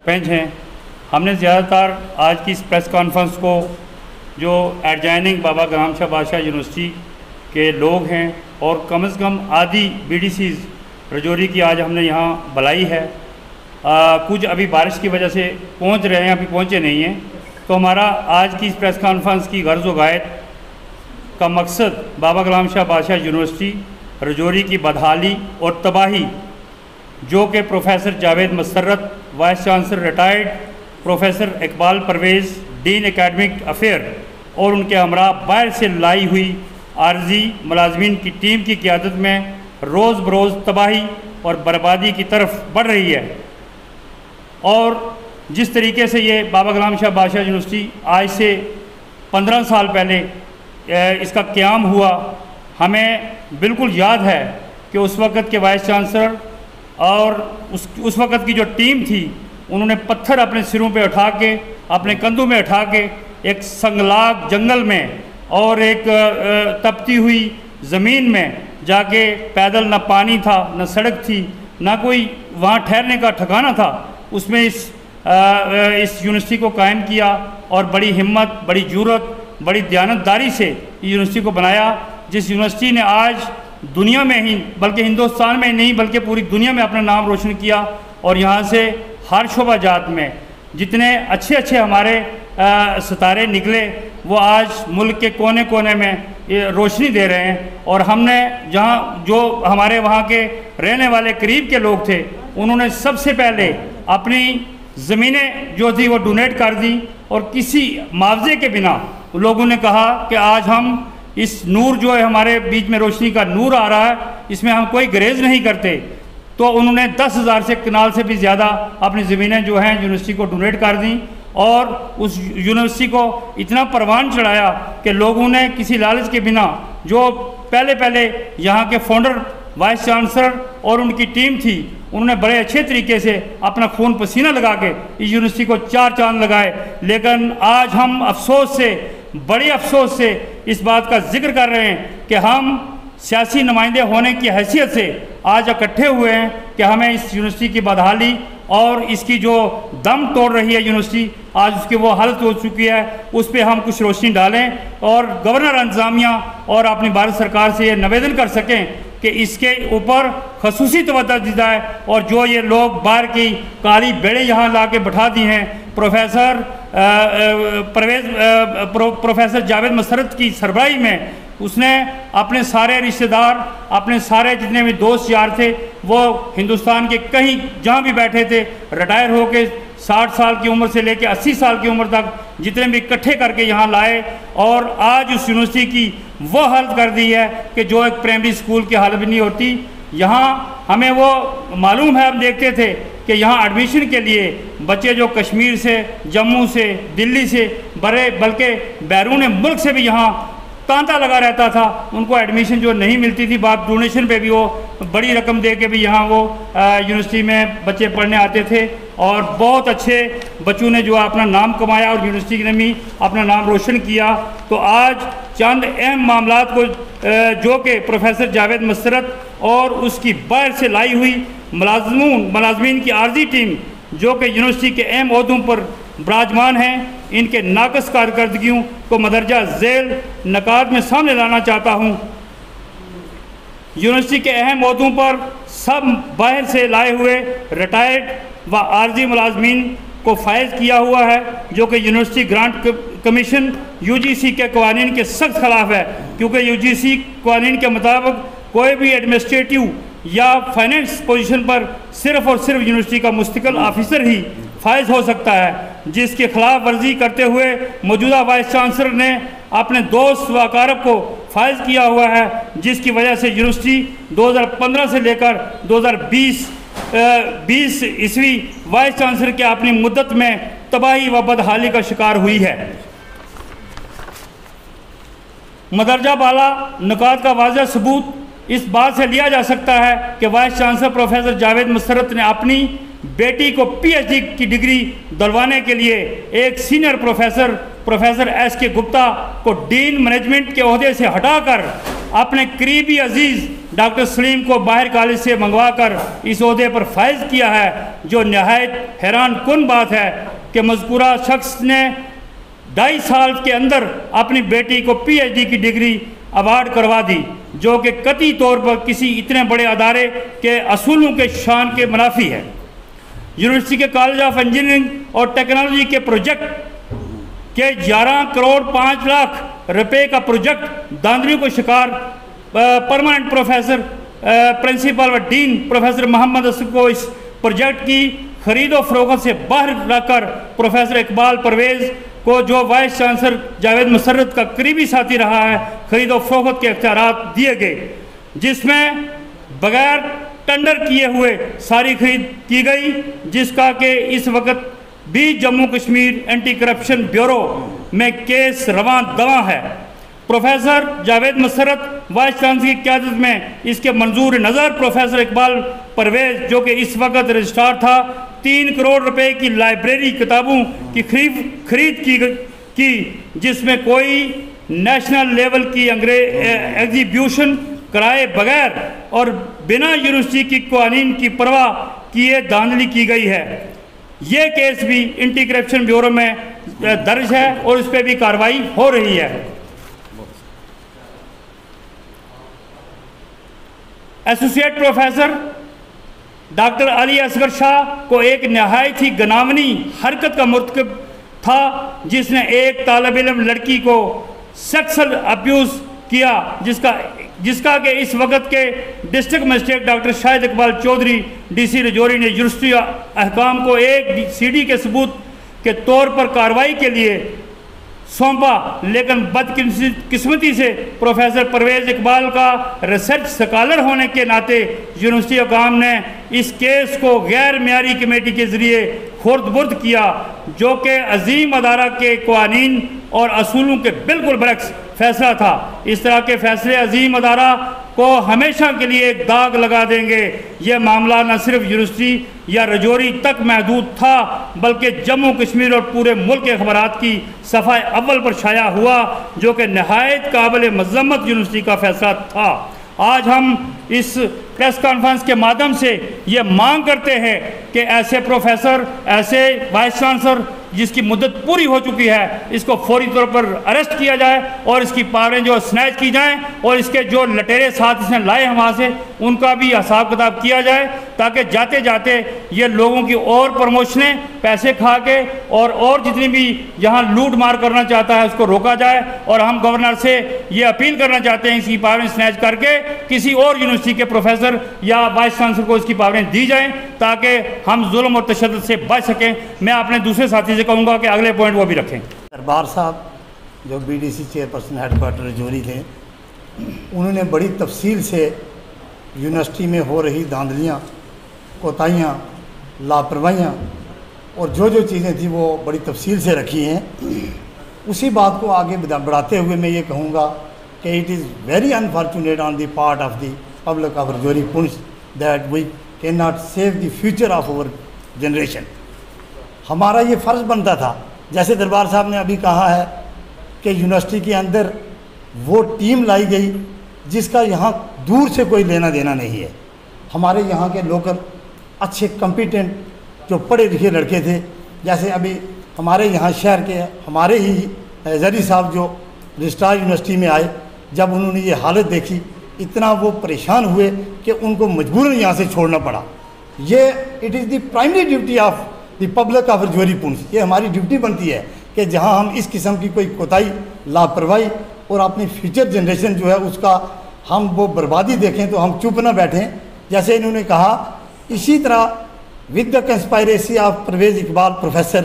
पेंच हैं। हमने ज़्यादातर आज की इस प्रेस कॉन्फ्रेंस को जो एडजाइनिंग बाबा गुलाम शाह बादशाह यूनिवर्सिटी के लोग हैं और कम से कम आधी BDCs रजौरी की आज हमने यहाँ बुलाई है। कुछ अभी बारिश की वजह से पहुँच रहे हैं, अभी पहुँचे नहीं हैं। तो हमारा आज की इस प्रेस कॉन्फ्रेंस की गर्ज़ व गायत का मकसद बाबा गुलाम शाह बादशाह यूनिवर्सिटी रजौरी की बदहाली और तबाही, जो कि professor Javed Masarrat vice chancellor retired, professor Iqbal Parvez dean academic affair और उनके हमरा बाहर से लाई हुई आर्जी मुलाजमीन की टीम की क़ियादत में रोज़ बरोज़ तबाही और बर्बादी की तरफ बढ़ रही है। और जिस तरीके से ये बाबा गुलाम शाह बादशाह यूनिवर्सिटी आज से 15 साल पहले इसका क़याम हुआ, हमें बिल्कुल याद है कि उस वक़्त के वाइस चांसलर और उस वक़्त की जो टीम थी, उन्होंने पत्थर अपने सिरों पे उठा के, अपने कंधों में उठा के एक संगलाग जंगल में और एक तपती हुई ज़मीन में जाके पैदल, ना पानी था, ना सड़क थी, ना कोई वहाँ ठहरने का ठिकाना था, उसमें इस यूनिवर्सिटी को कायम किया और बड़ी हिम्मत, बड़ी जुर्रत, बड़ी दयानतदारी से यूनिवर्सिटी को बनाया, जिस यूनिवर्सिटी ने आज दुनिया में ही, बल्कि हिंदुस्तान में ही नहीं बल्कि पूरी दुनिया में अपना नाम रोशन किया। और यहाँ से हर शोबा जात में जितने अच्छे अच्छे हमारे सितारे निकले, वो आज मुल्क के कोने कोने में रोशनी दे रहे हैं। और हमने जहाँ जो हमारे वहाँ के रहने वाले करीब के लोग थे, उन्होंने सबसे पहले अपनी ज़मीनें जो थी वो डोनेट कर दी और किसी मुआवजे के बिना लोगों ने कहा कि आज हम इस नूर जो है, हमारे बीच में रोशनी का नूर आ रहा है, इसमें हम कोई गरेज नहीं करते। तो उन्होंने 10,000 से कनाल से भी ज़्यादा अपनी ज़मीनें जो हैं यूनिवर्सिटी को डोनेट कर दी और उस यूनिवर्सिटी को इतना परवान चढ़ाया कि लोगों ने किसी लालच के बिना, जो पहले यहाँ के फाउंडर वाइस चांसलर और उनकी टीम थी, उन्होंने बड़े अच्छे तरीके से अपना खून पसीना लगा के इस यूनिवर्सिटी को 4 चांद लगाए। लेकिन आज हम अफसोस से, बड़े अफसोस से इस बात का जिक्र कर रहे हैं कि हम सियासी नुमाइंदे होने की हैसियत से आज इकट्ठे हुए हैं कि हमें इस यूनिवर्सिटी की बदहाली और इसकी जो दम तोड़ रही है यूनिवर्सिटी, आज उसकी वो हालत हो चुकी है, उस पर हम कुछ रोशनी डालें और गवर्नर इंतज़ामिया और अपनी भारत सरकार से ये निवेदन कर सकें कि इसके ऊपर खसूसी तवज्जो दी जाए। और जो ये लोग बाहर की काली बेड़े यहाँ ला के बैठा दी हैं, प्रोफेसर जावेद मसर्रत की सरबराही में, उसने अपने सारे रिश्तेदार, अपने सारे जितने भी दोस्त यार थे, वो हिंदुस्तान के कहीं जहाँ भी बैठे थे, रिटायर होके 60 साल की उम्र से लेकर 80 साल की उम्र तक जितने भी इकट्ठे करके यहाँ लाए और आज उस यूनिवर्सिटी की वो हालत कर दी है कि जो एक प्राइमरी स्कूल की हालत भी नहीं होती। यहाँ हमें वो मालूम है, हम देखते थे कि यहाँ एडमिशन के लिए बच्चे जो कश्मीर से, जम्मू से, दिल्ली से, बल्कि बैरून मुल्क से भी यहाँ तांता लगा रहता था, उनको एडमिशन जो नहीं मिलती थी। बाप डोनेशन पे भी वो बड़ी रकम दे के भी यहाँ वो यूनिवर्सिटी में बच्चे पढ़ने आते थे और बहुत अच्छे बच्चों ने जो अपना नाम कमाया और यूनिवर्सिटी ने भी अपना नाम रोशन किया। तो आज चंद अहम मामलात को जो कि प्रोफेसर जावेद मसर्रत और उसकी बाहर से लाई हुई मुलाजमीन की आर्जी टीम, जो कि यूनिवर्सिटी के अहम ओहदों पर विराजमान हैं, इनके नाकस कारकर्दगियों को मदरजा झेल नकाद में सामने लाना चाहता हूँ। यूनिवर्सिटी के अहम ओहदों पर सब बाहर से लाए हुए रिटायर्ड व आर्जी मुलाजमीन को फायज किया हुआ है, जो कि यूनिवर्सिटी ग्रांट कमीशन UGC के कवानीन के सख्त खिलाफ है, क्योंकि UGC कवानीन के मुताबिक कोई भी एडमिनिस्ट्रेटिव या फाइनेंस पोजीशन पर सिर्फ़ और सिर्फ यूनिवर्सिटी का मुस्तकिल ऑफिसर ही फायज हो सकता है, जिसकी खिलाफ वर्जी करते हुए मौजूदा वाइस चांसलर ने अपने दोस्त व अकारब को फायज किया हुआ है, जिसकी वजह से यूनिवर्सिटी 2015 से लेकर 2020 ईस्वी वाइस चांसलर के अपनी मुद्दत में तबाही व बदहाली का शिकार हुई है। मदरजा बाला नुकात का वाज़ह सबूत इस बात से लिया जा सकता है कि vice chancellor professor Javed Musarrat ने अपनी बेटी को PhD की डिग्री दिलवाने के लिए एक सीनियर प्रोफेसर SK गुप्ता को डीन मैनेजमेंट के ओहदे से हटाकर अपने करीबी अजीज़ डॉक्टर सलीम को बाहर कॉलेज से मंगवाकर इस ओहदे पर फायज किया है, जो नहायत हैरान कुन बात है कि मज़कूरा शख्स ने 2.5 साल के अंदर अपनी बेटी को PhD की डिग्री अवार्ड करवा दी, जो कि कतई तौर पर किसी इतने बड़े अदारे के असूलों के शान के मुनाफी है। यूनिवर्सिटी के कॉलेज ऑफ इंजीनियरिंग और टेक्नोलॉजी के प्रोजेक्ट के 11 करोड़ 5 लाख रुपए का प्रोजेक्ट धांधलियों को शिकार परमानेंट प्रोफेसर प्रिंसिपल व डीन प्रोफेसर मोहम्मद असद को इस प्रोजेक्ट की खरीदो फरोख्त से बाहर रखकर प्रोफेसर इकबाल परवेज़ को, जो वाइस चांसलर जावेद मुसर्रत का करीबी साथी रहा है, खरीदो फरोख्त के इख्तियारात दिए गए, जिसमें बगैर टेंडर किए हुए सारी खरीद की गई, जिसका कि इस वक्त भी Jammu Kashmir anti corruption bureau में केस रवां दवा है। Professor Javed Musarrat vice chancellor की क़यादत में इसके मंजूर नज़र प्रोफेसर इकबाल परवेज़, जो कि इस वक्त रजिस्ट्रार था, 3 करोड़ रुपए की लाइब्रेरी किताबों की खरीद की, जिसमें कोई नेशनल लेवल की एग्जीब्यूशन कराए बगैर और बिना यूनिवर्सिटी की कानून की परवाह किए धांधली की गई है। ये केस भी एंटी करप्शन ब्यूरो में दर्ज है और इस पर भी कार्रवाई हो रही है। Associate professor doctor Ali Asghar Shah को एक नहायत ही गनावनी हरकत का मुर्तकब था, जिसने एक तालिब इल्म लड़की को सेक्सुअल अब्यूज़ किया, जिसका कि इस वक्त के district magistrate doctor Shahid Iqbal Chaudhary DC Rajouri ने यूनिवर्सिटी अहकाम को एक CD के सबूत के तौर पर कार्रवाई के लिए सौंपा, लेकिन बदकिस्मती से प्रोफेसर परवेज़ इकबाल का रिसर्च स्कॉलर होने के नाते यूनिवर्सिटी अहकाम ने इस केस को गैर मियारी कमेटी के ज़रिए खुर्द-बुर्द किया, जो कि अजीम अदारा के कानून और असूलों के बिल्कुल बरक्स फैसला था। इस तरह के फैसले अजीम अदारा को हमेशा के लिए एक दाग लगा देंगे। यह मामला न सिर्फ यूनिवर्सिटी या रजौरी तक महदूद था, बल्कि जम्मू कश्मीर और पूरे मुल्क के अखबारात की सफ़ाए अव्वल पर छाया हुआ, जो कि नहायत काबिल मज़म्मत यूनिवर्सिटी का फैसला था। आज हम इस प्रेस कॉन्फ्रेंस के माध्यम से ये मांग करते हैं कि ऐसे प्रोफेसर, ऐसे वाइस चांसलर जिसकी मुद्दत पूरी हो चुकी है, इसको फौरी तौर पर अरेस्ट किया जाए और इसकी पावरें जो स्नैच की जाएं और इसके जो लटेरे साथ इसने लाए हैं वहाँ से उनका भी हिसाब किताब किया जाए, ताकि जाते जाते ये लोगों की और प्रमोशनें पैसे खा के और जितनी भी जहाँ लूट मार करना चाहता है उसको रोका जाए। और हम गवर्नर से ये अपील करना चाहते हैं इसकी पावरें स्नैच करके किसी और यूनिवर्सिटी के प्रोफेसर या वाइस चांसलर को इसकी पावरें दी जाएँ, ताकि हम जुल्म और तशद्दुद से बच सकें। मैं अपने दूसरे साथी से कहूँगा कि अगले पॉइंट वो भी रखें। दरबार साहब जो BDC चेयरपर्सन हेडक्वार्टर रजौरी थे, उन्होंने बड़ी तफसील से यूनिवर्सिटी में हो रही धांधलियाँ, कोताहियाँ, लापरवाहियाँ और जो चीज़ें थी वो बड़ी तफसील से रखी हैं। उसी बात को आगे बढ़ाते हुए मैं ये कहूँगा कि it is very unfortunate on the part of the public of Rajouri Poonch that we can not save the future of our generation. हमारा ये फ़र्ज़ बनता था, जैसे दरबार साहब ने अभी कहा है कि यूनिवर्सिटी के अंदर वो टीम लाई गई जिसका यहाँ दूर से कोई लेना देना नहीं है। हमारे यहाँ के लोकल अच्छे कॉम्पिटेंट जो पढ़े लिखे लड़के थे, जैसे अभी हमारे यहाँ शहर के हमारे ही जरी साहब जो रजिस्ट्रार यूनिवर्सिटी में आए, जब उन्होंने ये हालत देखी इतना वो परेशान हुए कि उनको मजबूरन यहाँ से छोड़ना पड़ा। ये it is the primary duty of the public of Rajouri Poonch. ये हमारी ड्यूटी बनती है कि जहाँ हम इस किस्म की कोई कोताही, लापरवाही और अपनी फ्यूचर जनरेशन जो है उसका हम वो बर्बादी देखें तो हम चुप ना बैठें। जैसे इन्होंने कहा, इसी तरह with the conspiracy of Parvez Iqbal professor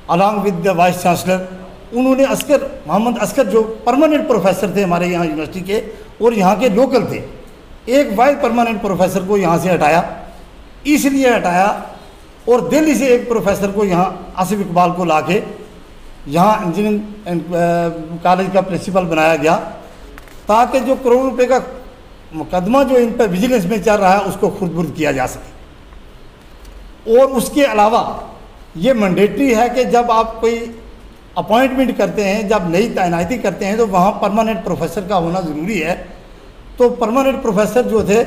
along with the vice chancellor, उन्होंने मोहम्मद असगर जो परमानेंट प्रोफेसर थे हमारे यहाँ यूनिवर्सिटी के और यहाँ के लोकल थे, एक वाइस परमानेंट प्रोफेसर को यहाँ से हटाया। इसलिए हटाया और दिल्ली से एक प्रोफेसर को यहाँ आसिफ इकबाल को ला के यहाँ इंजीनियरिंग कॉलेज का प्रिंसिपल बनाया गया, ताकि जो करोड़ रुपए का मुकदमा जो इन पर विजिलेंस में चल रहा है उसको खुर्द-बुर्द किया जा सके। और उसके अलावा ये मैंडेटरी है कि जब आप कोई अपॉइंटमेंट करते हैं, जब नई तैनाती करते हैं, तो वहाँ परमानेंट प्रोफेसर का होना ज़रूरी है, तो परमानेंट प्रोफेसर जो थे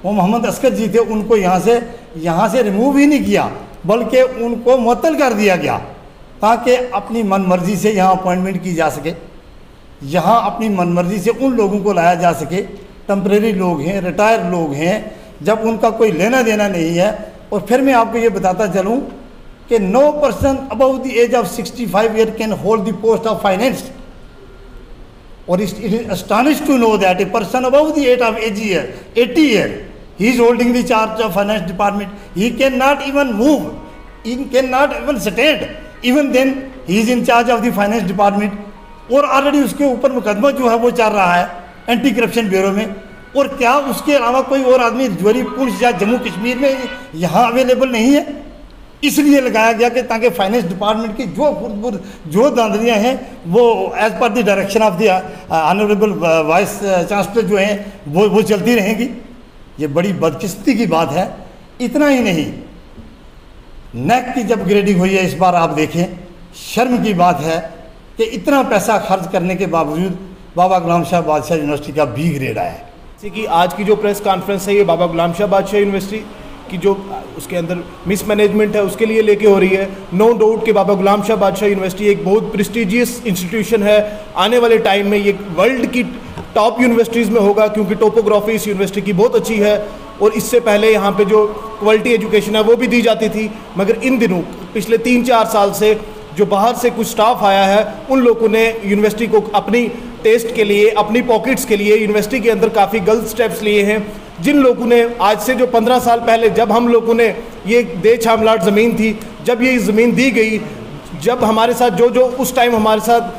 वो मोहम्मद असगर जी थे, उनको यहाँ से रिमूव ही नहीं किया, बल्कि उनको मुअत्तल कर दिया गया ताकि अपनी मनमर्जी से यहाँ अपॉइंटमेंट की जा सके, यहाँ अपनी मनमर्जी से उन लोगों को लाया जा सके। टेम्परेरी लोग हैं, रिटायर्ड लोग हैं, जब उनका कोई लेना देना नहीं है। और फिर मैं आपको ये बताता चलूँ कि no person above the age of 65 year can hold the post of finance, और it is astonish to know that a person above the age of 80 year he is holding the charge of finance department. He cannot even move, he cannot even stand, even then he is in charge of the finance department. और already उसके ऊपर मुकदमा जो है वो चल रहा है एंटी करप्शन ब्यूरो में। और क्या उसके अलावा कोई और आदमी ज्वारी पुंछ या जम्मू कश्मीर में यहाँ अवेलेबल नहीं है? इसलिए लगाया गया कि ताकि फाइनेंस डिपार्टमेंट की जो धांधलियाँ हैं वो as per the direction of the honourable vice chancellor जो हैं वो चलती रहेंगी। ये बड़ी बदकिस्मती की बात है। इतना ही नहीं, नेक की जब ग्रेडिंग हुई है इस बार आप देखें, शर्म की बात है कि इतना पैसा खर्च करने के बावजूद बाबा गुलाम शाह बादशाह यूनिवर्सिटी का बी ग्रेड आया है। जैसे कि आज की जो प्रेस कॉन्फ्रेंस है ये बाबा गुलाम शाह बादशाह यूनिवर्सिटी की जो उसके अंदर मिसमैनेजमेंट है उसके लिए लेके हो रही है। नो डाउट कि बाबा गुलाम शाह बादशाह यूनिवर्सिटी एक बहुत प्रेस्टिजियस इंस्टीट्यूशन है। आने वाले टाइम में ये वर्ल्ड की टॉप यूनिवर्सिटीज़ में होगा, क्योंकि टोपोग्राफी इस यूनिवर्सिटी की बहुत अच्छी है। और इससे पहले यहाँ पे जो क्वालिटी एजुकेशन है वो भी दी जाती थी, मगर इन दिनों पिछले 3-4 साल से जो बाहर से कुछ स्टाफ आया है उन लोगों ने यूनिवर्सिटी को अपनी टेस्ट के लिए, अपनी पॉकेट्स के लिए यूनिवर्सिटी के अंदर काफ़ी गलत स्टेप्स लिए हैं। जिन लोगों ने आज से जो 15 साल पहले जब हम लोगों ने ये दे छामलाट ज़मीन थी, जब ये ज़मीन दी गई, जब हमारे साथ जो उस टाइम हमारे साथ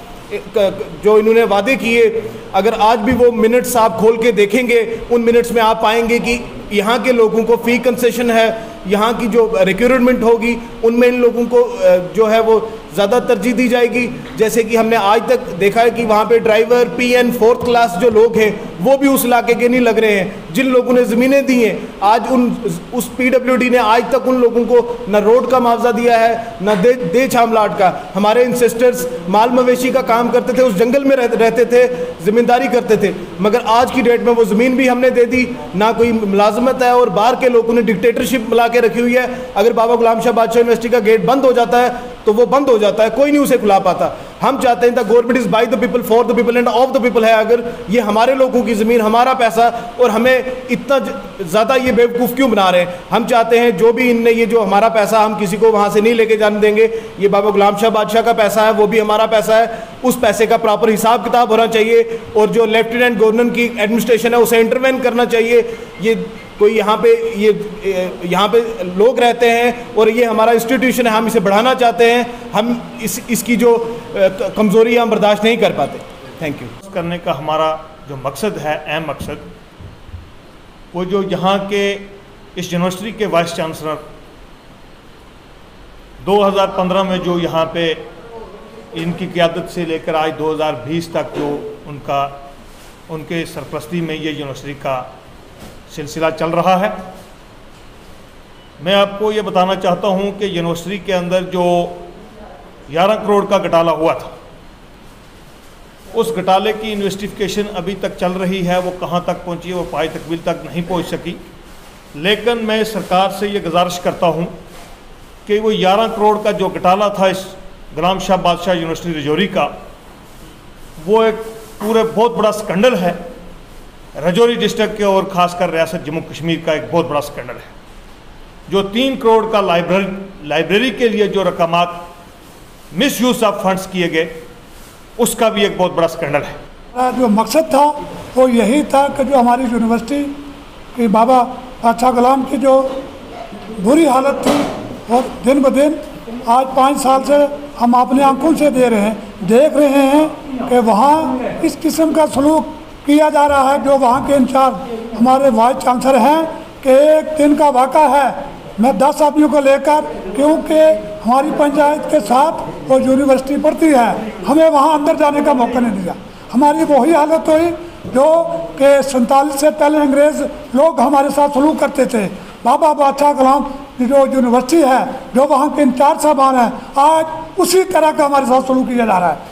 जो इन्होंने वादे किए, अगर आज भी वो मिनट्स आप खोल के देखेंगे उन मिनट्स में आप पाएंगे कि यहाँ के लोगों को फ़ी कंसेशन है, यहाँ की जो रिक्रूटमेंट होगी उनमें इन लोगों को जो है वो ज़्यादा तरजीह दी जाएगी। जैसे कि हमने आज तक देखा है कि वहाँ पे ड्राइवर, PN 4th क्लास जो लोग हैं वो भी उस इलाके के नहीं लग रहे हैं। जिन लोगों ने ज़मीनें दी हैं आज उस PWD ने आज तक उन लोगों को न रोड का मुआवजा दिया है न दे छामलाट का। हमारे इंसेस्टर्स माल मवेशी का काम करते थे, उस जंगल में रहते थे, ज़मींदारी करते थे, मगर आज की डेट में वो ज़मीन भी हमने दे दी, ना कोई मुलाजमत है, और बाहर के लोगों ने डिक्टेटरशिप मिला के रखी हुई है। अगर बाबा गुलाम शाह बादशाह यूनिवर्सिटी का गेट बंद हो जाता है तो वो बंद हो जाता है, कोई नहीं उसे खुला पाता। हम चाहते हैं the government is by the people, for the people end of the people है। अगर ये हमारे लोगों की ज़मीन, हमारा पैसा, और हमें इतना ज़्यादा ये बेवकूफ़ क्यों बना रहे हैं? हम चाहते हैं जो भी इनने ये जो हमारा पैसा, हम किसी को वहाँ से नहीं लेके जाने देंगे। ये बाबा गुलाम शाह बादशाह का पैसा है, वो भी हमारा पैसा है, उस पैसे का प्रॉपर हिसाब किताब होना चाहिए। और जो लेफ्टिनेंट गवर्नर की एडमिनिस्ट्रेशन है उसे इंटरवेन करना चाहिए। ये कोई यहाँ पे लोग रहते हैं और ये हमारा इंस्टीट्यूशन है, हम इसे बढ़ाना चाहते हैं। हम इसकी जो कमज़ोरी हम बर्दाश्त नहीं कर पाते। Thank you. करने का हमारा जो मकसद है, अहम मकसद, वो जो यहाँ के इस यूनिवर्सिटी के वाइस चांसलर 2015 में जो यहाँ पे इनकी क़यादत से लेकर आज 2020 तक जो उनके सरपरस्ती में ये यूनिवर्सिटी का सिलसिला चल रहा है। मैं आपको ये बताना चाहता हूँ कि यूनिवर्सिटी के अंदर जो 11 करोड़ का घोटाला हुआ था, उस घोटाले की इन्वेस्टिगेशन अभी तक चल रही है। वो कहाँ तक पहुँची है, वो पाई तकमील तक नहीं पहुँच सकी। लेकिन मैं सरकार से ये गुजारिश करता हूँ कि वो 11 करोड़ का जो घोटाला था इस गुलाम शाह बादशाह यूनिवर्सिटी रजौरी का, वो एक बहुत बड़ा स्कैंडल है रजौरी डिस्ट्रिक्ट के और ख़ासकर रियासत जम्मू कश्मीर का एक बहुत बड़ा स्कैंडल है। जो 3 करोड़ का लाइब्रेरी के लिए जो रकमात मिस यूज़ ऑफ फंड्स किए गए, उसका भी एक बहुत बड़ा स्कैंडल है। जो मकसद था वो यही था कि जो हमारी यूनिवर्सिटी की बाबा बादशाह गुलाम की जो बुरी हालत थी, और दिन ब दिन आज 5 साल से हम अपने आंखों से देख रहे हैं कि वहाँ इस किस्म का सलूक किया जा रहा है। जो वहाँ के इंचार्ज हमारे वाइस चांसलर हैं कि एक दिन का वाक़ा है, मैं 10 आदमियों को लेकर, क्योंकि हमारी पंचायत के साथ वो यूनिवर्सिटी पढ़ती है, हमें वहाँ अंदर जाने का मौका नहीं दिया। हमारी वही हालत हुई जो कि 47 से पहले अंग्रेज़ लोग हमारे साथ सलूक करते थे। बाबा बादशाह गुलाम जो यूनिवर्सिटी है, जो वहाँ के इंचार्ज साहबान हैं, आज उसी तरह का हमारे साथ सलूक किया जा रहा है।